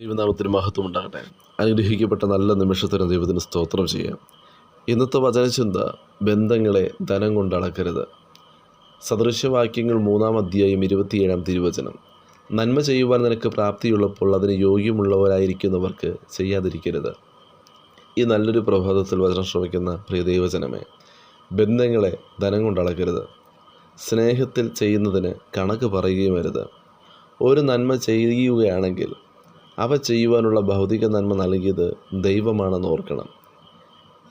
ദൈവനാമത്തിന് മഹത്വം ഉണ്ടാകട്ടെ. അനുഗ്രഹിക്കപ്പെട്ട നല്ല നിമിഷത്തിന് ദൈവത്തിന് സ്തോത്രം ചെയ്യാം. ഇന്നത്തെ വചനചിന്ത, ബന്ധങ്ങളെ ധനം കൊണ്ട് അളക്കരുത്. സദൃശവാക്യങ്ങൾ 3-ാം അധ്യായം 27-ാം തിരുവചനം. നന്മ ചെയ്യുവാൻ നിനക്ക് പ്രാപ്തിയുള്ളപ്പോൾ അതിന് യോഗ്യമുള്ളവരായിരിക്കുന്നവർക്ക് ചെയ്യാതിരിക്കരുത്. ഈ നല്ലൊരു പ്രഭാതത്തിൽ വചനം ശ്രവിക്കുന്ന പ്രിയ ദൈവജനമേ, ബന്ധങ്ങളെ ധനം കൊണ്ട് അളക്കരുത്. സ്നേഹത്തിൽ ചെയ്യുന്നതിന് കണക്ക് പറയുകയും അരുത്. ഒരു നന്മ ചെയ്യുകയാണെങ്കിൽ അവ ചെയ്യുവാനുള്ള ഭൗതിക നന്മ നൽകിയത് ദൈവമാണെന്ന് ഓർക്കണം.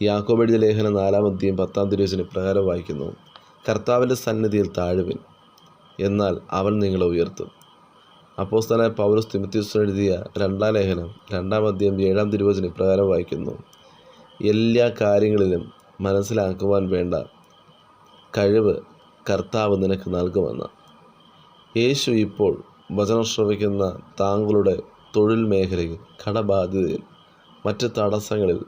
യാക്കോബ് എഴുതിയ ലേഖനം 4-ാം അധ്യായം 10-ാം തിരുവചനം ഇപ്രകാരം വായിക്കുന്നു: കർത്താവിൻ്റെ സന്നിധിയിൽ താഴുവിൻ, എന്നാൽ അവൻ നിങ്ങളെ ഉയർത്തും. അപ്പോസ്തലനായ പൗലോസ് തിമോഥെയോസിന് എഴുതിയ 2-ാം ലേഖനം 2-ാം അധ്യായം 7-ാം തിരുവചനം ഇപ്രകാരം വായിക്കുന്നു: എല്ലാ കാര്യങ്ങളിലും മനസ്സിലാക്കുവാൻ വേണ്ട കഴിവ് കർത്താവ് നിനക്ക് നൽകുമെന്ന്. യേശു ഇപ്പോൾ വചനം ശ്രവിക്കുന്ന താങ്കളുടെ തൊഴിൽ മേഖലയിൽ, കടബാധ്യതയിൽ, മറ്റ് തടസ്സങ്ങളിൽ,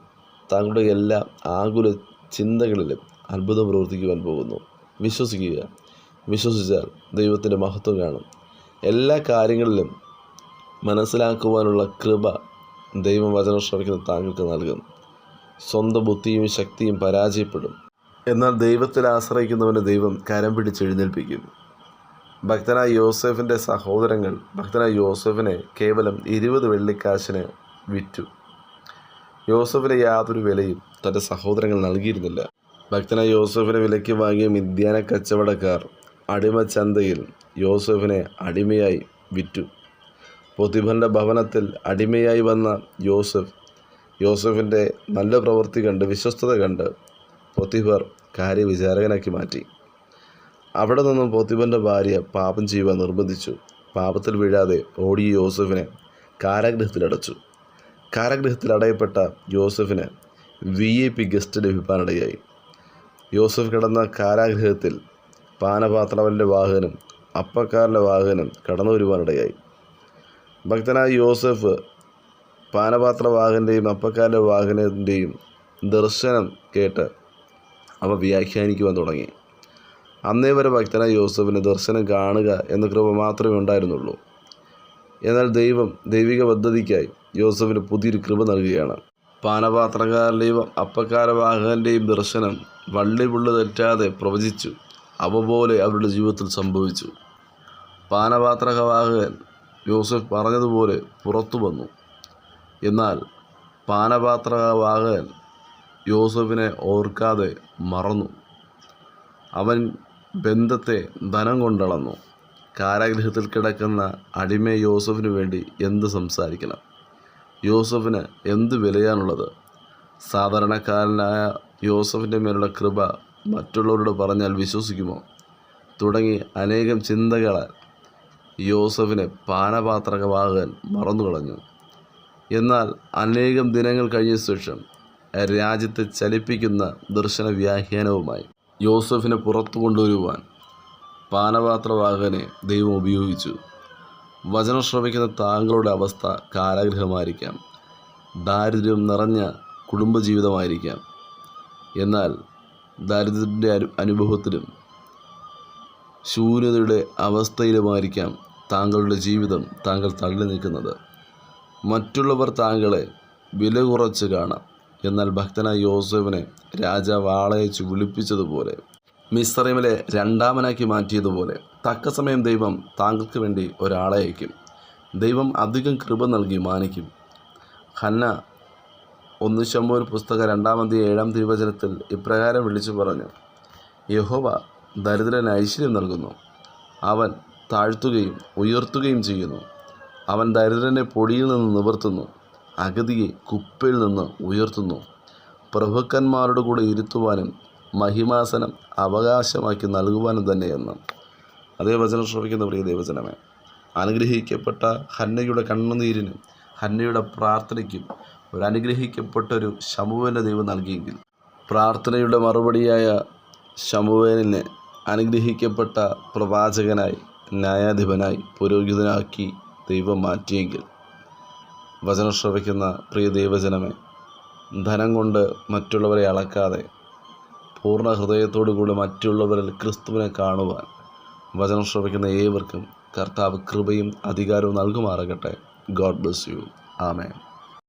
താങ്കളുടെ എല്ലാ ആകുല ചിന്തകളിലും അത്ഭുതം പ്രവർത്തിക്കുവാൻ പോകുന്നു. വിശ്വസിക്കുക. വിശ്വസിച്ചാൽ ദൈവത്തിൻ്റെ മഹത്വം കാണും. എല്ലാ കാര്യങ്ങളിലും മനസ്സിലാക്കുവാനുള്ള കൃപ ദൈവം വചനം ശ്രവിക്കുന്ന താങ്കൾക്ക് നൽകും. സ്വന്തം ബുദ്ധിയും ശക്തിയും പരാജയപ്പെടും. എന്നാൽ ദൈവത്തിൽ ആശ്രയിക്കുന്നവന് ദൈവം കരം പിടിച്ചെഴുന്നേൽപ്പിക്കും. ഭക്തനായ യോസേഫിൻ്റെ സഹോദരങ്ങൾ ഭക്തനായ യോസേഫിനെ കേവലം 20 വെള്ളിക്കാശിന് വിറ്റു. യോസേഫിന് യാതൊരു വിലയും തൻ്റെ സഹോദരങ്ങൾ നൽകിയിരുന്നില്ല. ഭക്തനായ യോസേഫിനെ വിലയ്ക്ക് വാങ്ങിയ മിദ്യാന കച്ചവടക്കാർ അടിമച്ചന്തയിൽ യോസേഫിനെ അടിമയായി വിറ്റു. പോത്തിഫറിൻ്റെ ഭവനത്തിൽ അടിമയായി വന്ന യോസേഫിൻ്റെ നല്ല പ്രവൃത്തി കണ്ട്, വിശ്വസ്തത കണ്ട് പോത്തിഫർ കാര്യവിചാരകനാക്കി മാറ്റി. അവിടെ നിന്നും പോത്തിഫറിൻ്റെ ഭാര്യ പാപം ചെയ്യുവാൻ നിർബന്ധിച്ചു. പാപത്തിൽ വീഴാതെ ഓടിയ യോസേഫിനെ കാരാഗൃഹത്തിലടച്ചു. കാരാഗൃഹത്തിൽ അടയപ്പെട്ട യോസേഫിന് VIP ഗസ്റ്റ് ലഭിക്കാനിടയായി. യോസേഫ് കിടന്ന കാരാഗൃഹത്തിൽ പാനപാത്രവൻ്റെ വാഹനം, അപ്പക്കാരൻ്റെ വാഹനം കടന്നു വരുവാനിടയായി. ഭക്തനായ യോസേഫ് പാനപാത്രവാഹൻ്റെയും അപ്പക്കാരൻ്റെ വാഹനത്തിൻ്റെയും ദർശനം കേട്ട് അവ വ്യാഖ്യാനിക്കുവാൻ തുടങ്ങി. അന്നേ വരെ ഭക്തനായ യോസേഫിന് ദർശനം കാണുക എന്ന കൃപ മാത്രമേ ഉണ്ടായിരുന്നുള്ളൂ. എന്നാൽ ദൈവിക പദ്ധതിക്കായി യോസേഫിന് പുതിയൊരു കൃപ നൽകുകയാണ്. പാനപാത്രക്കാരൻ്റെയും അപ്പക്കാരവാഹകൻ്റെയും ദർശനം വള്ളിപുള്ളി തെറ്റാതെ പ്രവചിച്ചു. അവ പോലെ അവരുടെ ജീവിതത്തിൽ സംഭവിച്ചു. പാനപാത്രവാഹകൻ യോസേഫ് പറഞ്ഞതുപോലെ പുറത്തു വന്നു. എന്നാൽ പാനപാത്രവാഹകൻ യോസേഫിനെ ഓർക്കാതെ മറന്നു. അവൻ ബന്ധത്തെ ധനം കൊണ്ടളന്നു. കാരാഗൃഹത്തിൽ കിടക്കുന്ന അടിമ യോസേഫിന് വേണ്ടി എന്ത് സംസാരിക്കണം? യോസേഫിന് എന്ത് വിലയാണുള്ളത്? സാധാരണക്കാരനായ യോസേഫിൻ്റെ മേലുള്ള കൃപ മറ്റുള്ളവരോട് പറഞ്ഞാൽ വിശ്വസിക്കുമോ? തുടങ്ങി അനേകം ചിന്തകളാൽ യോസേഫിനെ പാനപാത്രവാഹകൻ മറന്നുകളഞ്ഞു. എന്നാൽ അനേകം ദിനങ്ങൾ കഴിഞ്ഞ ശേഷം രാജ്യത്തെ ചലിപ്പിക്കുന്ന ദർശന വ്യാഖ്യാനവുമായി യോസേഫിനെ പുറത്തു കൊണ്ടുവരുവാൻ പാനപാത്രവാഹകനെ ദൈവം ഉപയോഗിച്ചു. വചനം ശ്രവിക്കുന്ന താങ്കളുടെ അവസ്ഥ കാരാഗൃഹമായിരിക്കാം, ദാരിദ്ര്യം നിറഞ്ഞ കുടുംബജീവിതമായിരിക്കാം. എന്നാൽ ദാരിദ്ര്യത്തിൻ്റെ അനുഭവത്തിലും ശൂന്യതയുടെ അവസ്ഥയിലുമായിരിക്കാം താങ്കളുടെ ജീവിതം താങ്കൾ തള്ളി നിൽക്കുന്നത്. മറ്റുള്ളവർ താങ്കളെ വില കുറച്ച് കാണാം. എന്നാൽ ഭക്തനായ യോസേഫിനെ രാജാവ് ആളയച്ച് വിളിപ്പിച്ചതുപോലെ, മിസ്രൈമിലെ രണ്ടാമനാക്കി മാറ്റിയതുപോലെ തക്ക സമയം ദൈവം താങ്കൾക്ക് വേണ്ടി ഒരാളെ അയക്കും. ദൈവം അധികം കൃപ നൽകി മാനിക്കും. ഹന്ന 1 ശമൂവേൽ പുസ്തകം 2-ാം അധ്യായം 7-ാം തിരുവചനത്തിൽ ഇപ്രകാരം വിളിച്ചു പറഞ്ഞു: യഹോവ ദരിദ്രന് ഐശ്വര്യം നൽകുന്നു, അവൻ താഴ്ത്തുകയും ഉയർത്തുകയും ചെയ്യുന്നു. അവൻ ദരിദ്രനെ പൊടിയിൽ നിന്ന് നിവർത്തുന്നു, അഗതിയെ കുപ്പയിൽ നിന്ന് ഉയർത്തുന്നു. പ്രഭുക്കന്മാരുടെ കൂടെ ഇരുത്തുവാനും മഹിമാസനം അവകാശമാക്കി നൽകുവാനും തന്നെയെന്ന്. അതേ വചനം ശ്രവിക്കുന്ന പ്രിയ ദൈവജനമേ, അനുഗ്രഹിക്കപ്പെട്ട ഹന്നയുടെ കണ്ണുനീരിനും ഹന്നയുടെ പ്രാർത്ഥനയ്ക്കും ഒരു അനുഗ്രഹിക്കപ്പെട്ടൊരു ശമൂവേലിനെ ദൈവം നൽകിയെങ്കിൽ, പ്രാർത്ഥനയുടെ മറുപടിയായ ശമൂവേലിനെ അനുഗ്രഹിക്കപ്പെട്ട പ്രവാചകനായി, ന്യായാധിപനായി, പുരോഹിതനാക്കി ദൈവം മാറ്റിയെങ്കിൽ, വചനം ശ്രവിക്കുന്ന പ്രിയ ദൈവജനമേ, ധനം കൊണ്ട് മറ്റുള്ളവരെ അളക്കാതെ പൂർണ്ണ ഹൃദയത്തോടു കൂടി മറ്റുള്ളവരിൽ ക്രിസ്തുവിനെ കാണുവാൻ വചനം ശ്രവിക്കുന്ന ഏവർക്കും കർത്താവ് കൃപയും അധികാരവും നൽകുമാറാകട്ടെ. God bless you. ആമേൻ.